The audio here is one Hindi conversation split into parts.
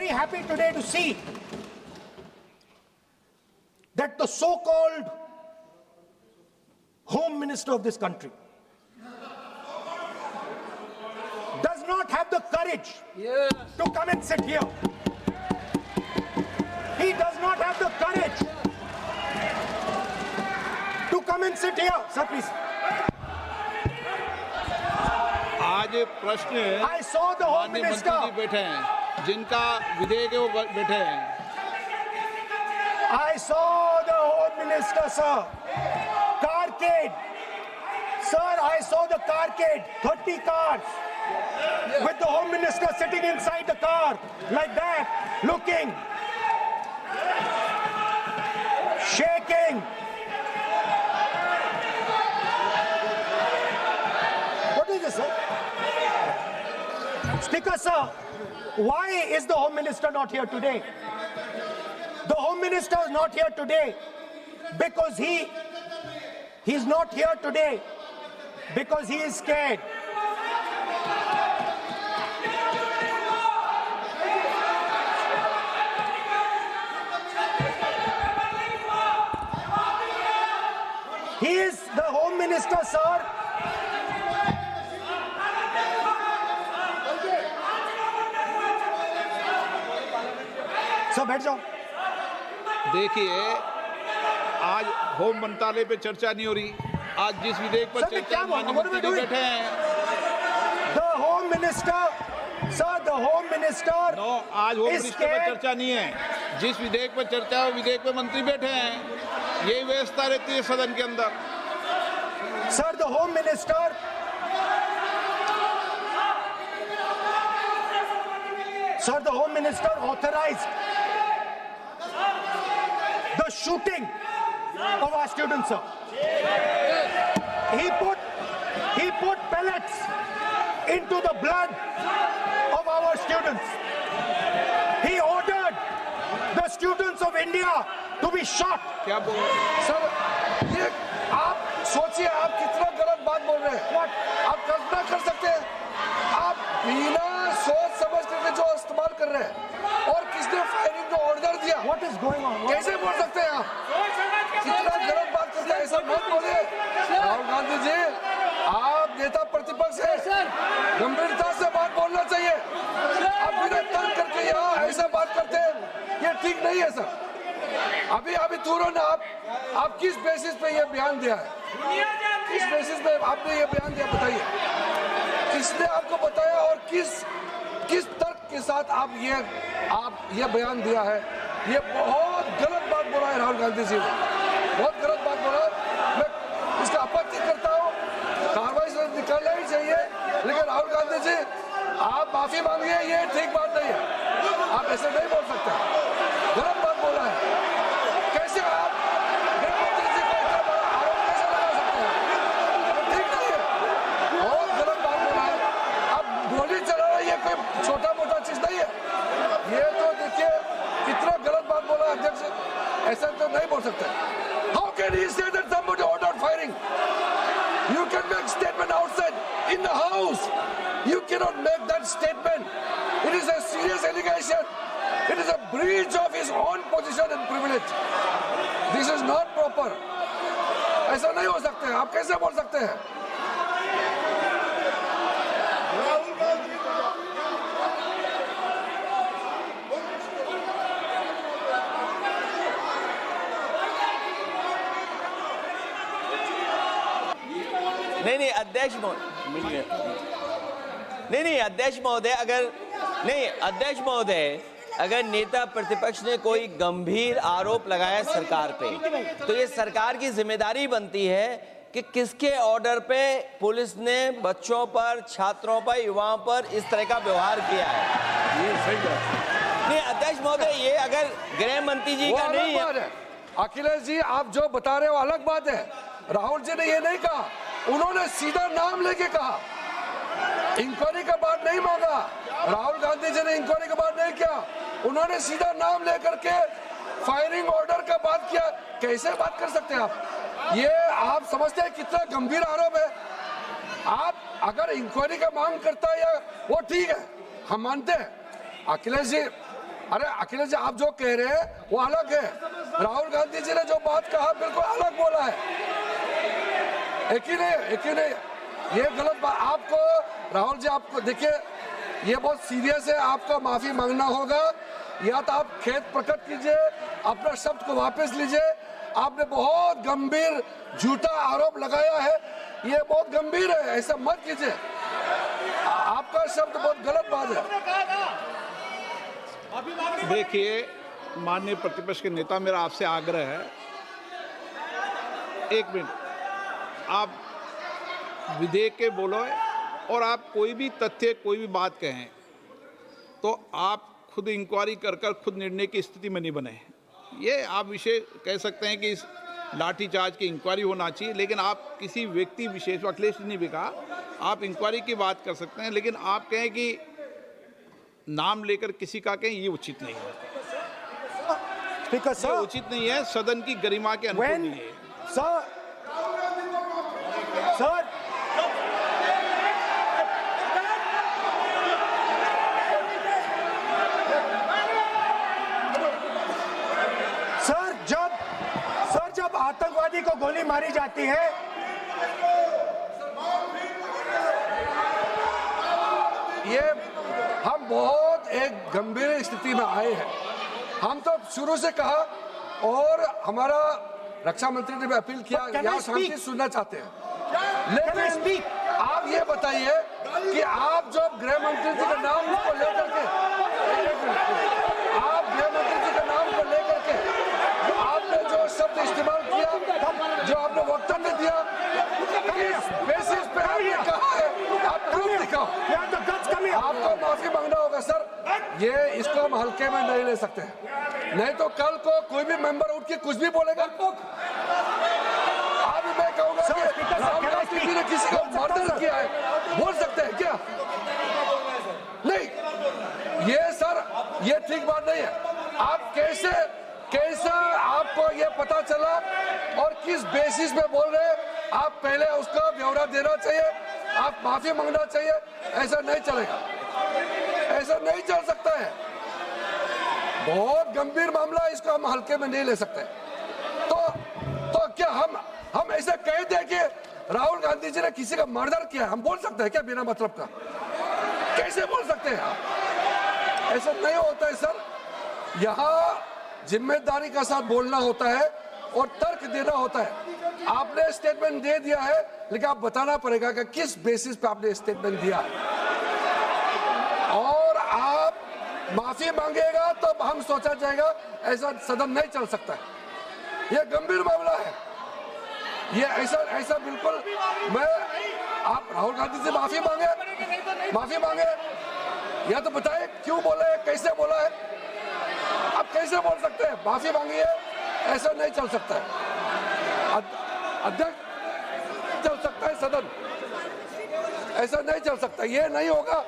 very happy today to see that the so-called Home Minister of this country does not have the courage to come and sit here. He does not have the courage to come and sit here. Sir, please. आज प्रश्न I saw the Home माननीय Minister. मंत्री जी बैठे हैं, जिनका विधेयक है वो बैठे हैं। I saw the Home Minister, sir. Carcade. Sir, I saw the carcade. 30 cars. With the Home Minister sitting inside the car. Like that. Looking. Shaking. What is this, sir? Speaker, sir. Why is the Home Minister not here today? The Home Minister is not here today because he's not here today because he is scared. He is the Home Minister, sir. Sir बैठ जाओ। देखिए, आज होम मंत्रालय पे चर्चा नहीं हो रही। आज जिस विधेयक पर चर्चा माननीय मंत्री जी बैठे हैं। The Home Minister, sir, the Home Minister. No, आज होम मिनिस्टर पर चर्चा नहीं है। जिस विधेयक पर चर्चा है, विधेयक पे मंत्री बैठे हैं। यही व्यवस्था रहती है सदन के अंदर। Sir, the Home Minister. Sir, the Home Minister authorized the shooting of our students, sir. He put pellets into the blood of our students. He ordered the students of India to be shot. क्या बोल रहे हैं? सर, ये आप सोचिए, आप कितना गलत बात बोल रहे हैं। आप कल्पना कर सकते हैं, आप बिना सोच समझ करके जो इस्तेमाल कर रहे हैं और किसने फायरिंग का ऑर्डर दिया, What is going on? कैसे बोल सकते हैं आप? कितना गलत बात करते हैं, ऐसा मत बोलिए। राहुल गांधी जी, आप नेता प्रतिपक्ष हैं, गंभीरता से बात बोलना चाहिए। आप बिना तर्क करके यहाँ ऐसा बात करते हैं, ये ठीक नहीं है सर। अभी तुरंत आप किस बेसिस पे ये बयान दिया है? किस बेसिस पे आपने ये बयान दिया, बताइए। किसने आपको बताया और किस तर्क के साथ आप ये बयान दिया है? ये बहुत गलत बात बोला है राहुल गांधी जी ने, बहुत गलत बात बोला। मैं इसका आपत्ति करता हूँ, कार्रवाई से निकालना ही चाहिए। लेकिन राहुल गांधी जी, आप माफी मांगिए, ये ठीक बात नहीं है। आप ऐसे नहीं बोल सकते, गलत बात बोला है। कैसे आप गृहमंत्री जी को इतना बड़ा आरोप कैसे लगा सकते हैं? ठीक नहीं है, बहुत गलत बात बोला है। अब गोली चलाना ये कोई छोटा मोटा चीज नहीं है। ये तो देखिए कितना गलत बात बोला अध्यक्ष, ऐसा तो नहीं बोल सकते। How can he say that somebody ordered firing? You can make statement outside in the house. You cannot make that statement. It is a serious allegation. It is a breach of his own position and privilege. This is not proper. ऐसा नहीं हो सकते हैं, आप कैसे बोल सकते हैं? नहीं अध्यक्ष महोदय, अगर नेता प्रतिपक्ष ने कोई गंभीर आरोप लगाया सरकार पे, तो ये सरकार की जिम्मेदारी बनती है कि किसके ऑर्डर पे पुलिस ने बच्चों पर, छात्रों पर, युवाओं पर इस तरह का व्यवहार किया है। ये सही है। नहीं अध्यक्ष महोदय, ये अगर गृह मंत्री जी का नहीं है। अखिलेश जी, आप जो बता रहे हो अलग बात है। राहुल जी ने ये नहीं कहा, उन्होंने सीधा नाम लेके कहा। इंक्वायरी का बात नहीं मांगा, राहुल गांधी जी ने इंक्वायरी का बात नहीं किया, उन्होंने सीधा नाम लेकर के फायरिंग ऑर्डर का बात किया। कैसे बात कर सकते हैं आप? ये आप समझते हैं कितना गंभीर आरोप है? आप अगर इंक्वायरी का मांग करता है या वो ठीक है, हम मानते हैं। अखिलेश जी, अरे अखिलेश जी, आप जो कह रहे हैं वो अलग है। राहुल गांधी जी ने जो बात कहा बिल्कुल अलग बोला है। एक ही नहीं, ये गलत बात। आपको राहुल जी, आपको देखिए, ये बहुत सीरियस है। आपको माफी मांगना होगा, या तो आप खेद प्रकट कीजिए, अपना शब्द को वापस लीजिए। आपने बहुत गंभीर झूठा आरोप लगाया है, ये बहुत गंभीर है, ऐसा मत कीजिए। आपका शब्द बहुत गलत बात है। देखिए माननीय प्रतिपक्ष के नेता, मेरा आपसे आग्रह है, एक मिनट, आप विधेयक के बोलो और आप कोई भी तथ्य, कोई भी बात कहें तो आप खुद इंक्वायरी कर खुद निर्णय की स्थिति में नहीं बने। ये आप विषय कह सकते हैं कि इस लाठीचार्ज की इंक्वायरी होना चाहिए, लेकिन आप किसी व्यक्ति विशेष, अखिलेश ने भी कहा, आप इंक्वायरी की बात कर सकते हैं, लेकिन आप कहें कि नाम लेकर किसी का कहें, ये उचित नहीं है। Speaker, ये sir, उचित नहीं है, सदन की गरिमा के अनुकूल नहीं है। sir, जब आतंकवादी को गोली मारी जाती है, ये हम बहुत एक गंभीर स्थिति में आए हैं। हम तो शुरू से कहा, और हमारा रक्षा मंत्री ने भी अपील किया, यहाँ शांति सुनना चाहते हैं। लेकिन आप ये बताइए कि आप जो गृह मंत्री जी का नाम को लेकर के, आप गृह मंत्री जी का नाम को लेकर के आपने जो शब्द इस्तेमाल किया, जो आपने वक्तव्य दिया, इस बेसिस पे आपने कहा है, आप प्रूफ दिखाओ। आपको माफी मांगना होगा सर, ये इसको हम हल्के में नहीं ले सकते, नहीं तो कल को कोई भी मेंबर उठ के कुछ भी बोलेगा। आज मैं कहूंगा कि राहुल गांधी जी ने किसी को मर्डर किया है, बोल सकते हैं क्या? नहीं, ये सर, ये ठीक बात नहीं है। आप कैसे आपको ये पता चला और किस बेसिस पे बोल रहे हैं? आप पहले उसका ब्यौरा देना चाहिए, आप माफी मांगना चाहिए। ऐसा नहीं चलेगा, ऐसा नहीं चल सकता है। बहुत गंभीर मामला, इसको हम हल्के में नहीं ले सकते। तो क्या हम ऐसा कह दें कि राहुल गांधी जी ने किसी का मर्डर किया, हम बोल सकते हैं क्या बिना मतलब का? कैसे बोल सकते हैं? ऐसा नहीं होता है सर। यहाँ जिम्मेदारी का साथ बोलना होता है और तर्क देना होता है। आपने स्टेटमेंट दे दिया है, लेकिन आप बताना पड़ेगा कि किस बेसिस पे आपने स्टेटमेंट दिया, और आप माफी मांगेगा तो हम सोचा जाएगा। ऐसा सदन नहीं चल सकता है, यह गंभीर मामला है। ये ऐसा बिल्कुल, मैं, आप राहुल गांधी से माफी मांगे, या तो बताए क्यों बोले, कैसे बोला है। आप कैसे बोल सकते हैं? माफी मांगी है, ऐसा नहीं चल सकता है। अध्यक्ष चल सकता है सदन, ऐसा नहीं चल सकता, ये नहीं होगा।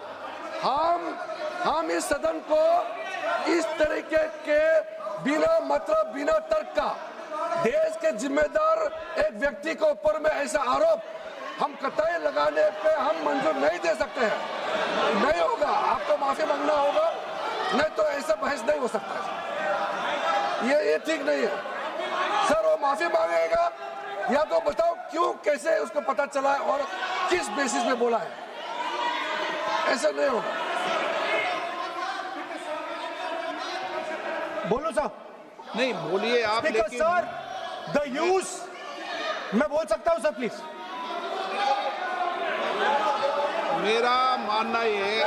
हम इस सदन को इस तरीके के बिना मतलब, बिना तर्क का, देश के जिम्मेदार एक व्यक्ति के ऊपर में ऐसा आरोप हम कतई लगाने पे हम मंजूर नहीं दे सकते हैं। नहीं होगा, आपको माफी मांगना होगा, नहीं तो ऐसा बहस नहीं हो सकता है। ये ठीक नहीं है सर। वो माफी मांगेगा, या तो बताओ क्यों, कैसे उसको पता चला है और किस बेसिस पे बोला है। ऐसा नहीं होगा। बोलो साहब। नहीं बोलिए आप, लेकिन सर, द यूज, मैं बोल सकता हूं सर प्लीज? मेरा मानना ये है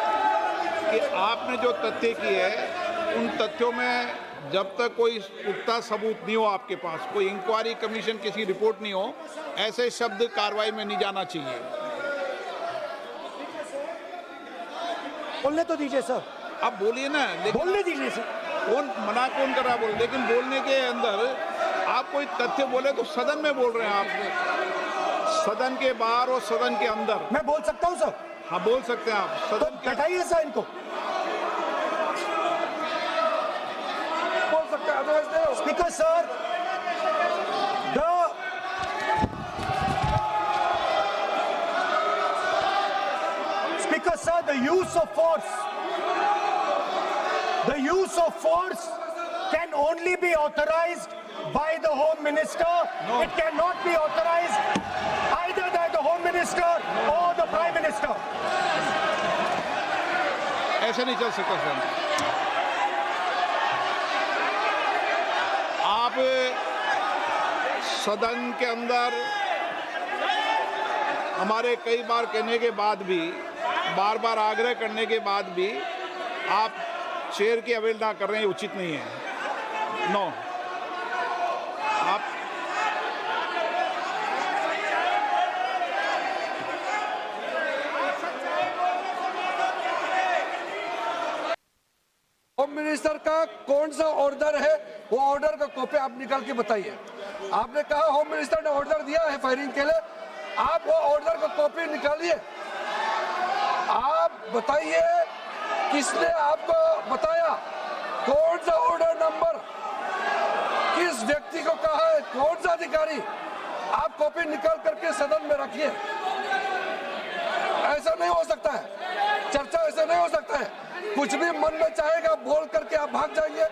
कि आपने जो तथ्य किए हैं, उन तथ्यों में जब तक कोई पुख्ता सबूत नहीं हो आपके पास, कोई इंक्वायरी कमीशन किसी रिपोर्ट नहीं हो, ऐसे शब्द कार्रवाई में नहीं जाना चाहिए। बोलने तो दीजिए सर। आप बोलिए ना, लेकिन बोलने दीजिए सर। कौन कर रहा बोल, लेकिन बोलने के अंदर आप कोई तथ्य बोले तो सदन में बोल रहे हैं आप, सदन के बाहर और सदन के अंदर। मैं बोल सकता हूं सर? हाँ बोल सकते हैं आप, सदन के बैठाइए सर इनको। बोल सकते हैं, speaker sir, the use The use of force can only be authorized by the Home Minister. No. It cannot be authorized either by the Home Minister or the Prime Minister. ऐसे नहीं चल सकता सर। आप सदन के अंदर हमारे कई बार कहने के बाद भी, बार बार आग्रह करने के बाद भी आप चेयर की अवहेलना कर रहे हैं, उचित नहीं है। नो, आप होम मिनिस्टर का कौन सा ऑर्डर है, वो ऑर्डर का कॉपी आप निकाल के बताइए। आपने कहा होम मिनिस्टर ने ऑर्डर दिया है फायरिंग के लिए, आप वो ऑर्डर का कॉपी निकालिए। आप बताइए किसने आपको बताया, कौन सा ऑर्डर नंबर, किस व्यक्ति को कहा है, कौन सा अधिकारी। आप कॉपी निकाल करके सदन में रखिए। ऐसा नहीं हो सकता है, चर्चा ऐसा नहीं हो सकता है। कुछ भी मन में चाहेगा बोल करके आप भाग जाएंगे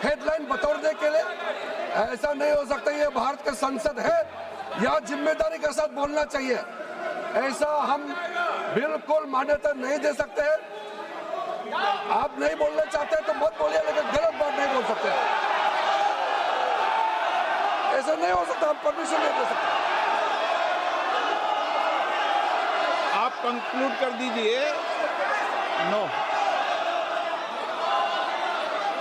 हेडलाइन बतौरने के लिए। ऐसा नहीं हो सकता। ये भारत का संसद है, यहाँ जिम्मेदारी के साथ बोलना चाहिए। ऐसा हम बिल्कुल मान्यता नहीं दे सकते हैं। आप नहीं बोलना चाहते तो मत बोलिए, लेकिन गलत बात नहीं बोल सकते। ऐसा नहीं हो सकता, हम परमिशन नहीं दे सकते। आप कंक्लूड कर दीजिए। नो।